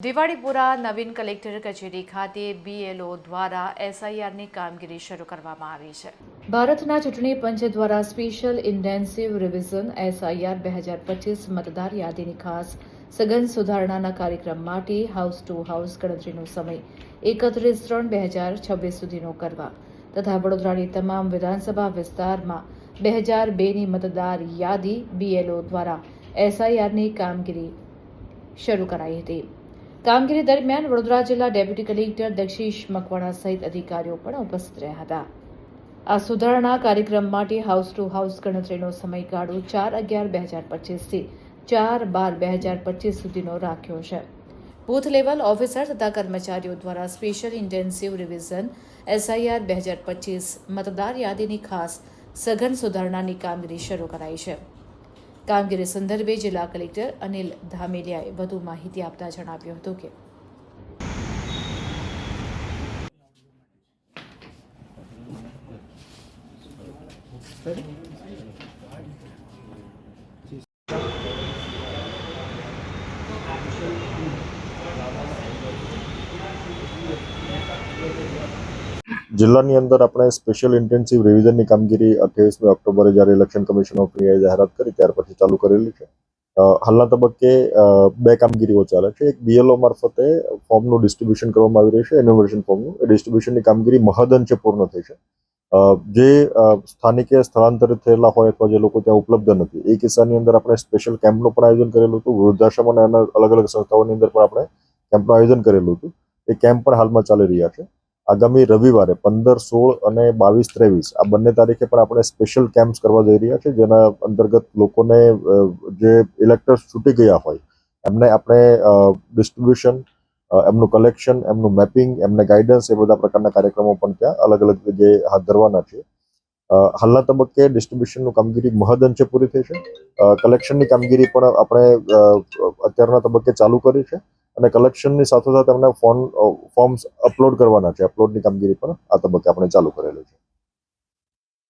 દિવાળીપુરા નવીન collector કચેરી ખાતે BLO દ્વારા એસઆઈઆરની કામગીરી શરૂ કરવામાં આવી છે. ભારતના ચૂંટણી પંચ દ્વારા સ્પેશિયલ ઇન્ટેન્સિવ રિવિઝન એસઆઈઆર 2025 મતદાર યાદીની ખાસ સઘન સુધારણાના કાર્યક્રમ માટે હાઉસ ટુ હાઉસ ગણતરીનો સમય 31/3/2026 સુધીનો કરવા તથા વડોદરાની તમામ વિધાનસભા વિસ્તારમાં 2002ની મતદાર યાદી બીએલઓ દ્વારા એસઆઈઆરની કામગીરી શરૂ કરાઈ હતી. કામગીરી દરમિયાન વડોદરા જિલ્લા ડેપ્યુટી કલેક્ટર દક્ષિશ મકવાણા સહિત અધિકારીઓ પણ ઉપસ્થિત રહ્યા હતા. આ સુધારણા કાર્યક્રમ માટે હાઉસ ટુ હાઉસ ગણતરીનો સમયગાળો 4/11/2025 થી 4/12/2025 સુધીનો રાખ્યો છે. બૂથ લેવલ ઓફિસર તથા કર્મચારીઓ દ્વારા સ્પેશિયલ ઇન્ટેન્સિવ રિવિઝન એસઆઈઆર 2025 મતદાર યાદીની ખાસ સઘન સુધારણાની કામગીરી શરૂ કરાઈ છે. કામગીરી સંદર્ભે જિલ્લા કલેક્ટર અનિલ ધામેલિયાએ વધુ માહિતી આપતા જણાવ્યું હતું કે જિલ્લાની અંદર આપણે સ્પેશિયલ ઇન્ટેન્સિવ રિવિઝનની કામગીરી 28મી ઓક્ટોબરે જ્યારે ઇલેક્શન કમિશન ઓફ ઇન્ડિયાએ જાહેરાત કરી ત્યાર પછી ચાલુ કરેલી છે. હાલના તબક્કે બે કામગીરીઓ ચાલે છે. એક બીએલઓ મારફતે ફોર્મનું ડિસ્ટ્રીબ્યુશન કરવામાં આવી રહ્યું છે, એન્યુમરેશન ફોર્મનું. એ ડિસ્ટ્રીબ્યુશનની કામગીરી મહદઅંશે પૂર્ણ થઈ છે. જે સ્થાનિકે સ્થળાંતરિત થયેલા હોય અથવા જે લોકો ત્યાં ઉપલબ્ધ નથી એ કિસ્સાની અંદર આપણે સ્પેશિયલ કેમ્પનું પણ આયોજન કરેલું હતું. વૃદ્ધાશ્રમ અને અલગ અલગ સંસ્થાઓની અંદર પણ આપણે કેમ્પનું આયોજન કરેલું હતું. એ કેમ્પ પણ હાલમાં ચાલી રહ્યા છે. આગામી રવિવારે 15, 16 અને 22, 23 આ બંને તારીખે પણ આપણે સ્પેશિયલ કેમ્પ્સ કરવા જઈ રહ્યા છે, જેના અંતર્ગત લોકોને જે ઇલેક્ટર્સ છૂટી ગયા હોય એમને આપણે ડિસ્ટ્રીબ્યુશન, એમનું કલેક્શન, એમનું મેપિંગ, એમને ગાઈડન્સ એ બધા પ્રકારના કાર્યક્રમો પણ ત્યાં અલગ અલગ જગ્યાએ હાથ ધરવાના છે. હાલના તબક્કે ડિસ્ટ્રીબ્યુશનનું કામગીરી મહદઅંશે પૂરી થઈ છે. કલેક્શનની કામગીરી પણ આપણે અત્યારના તબક્કે ચાલુ કરી છે અને કલેક્શનની સાથોસાથ એમને ફોર્મ્સ અપલોડ કરવાના છે. અપલોડની કામગીરી પણ આ તબક્કે આપણે ચાલુ કરેલી છે.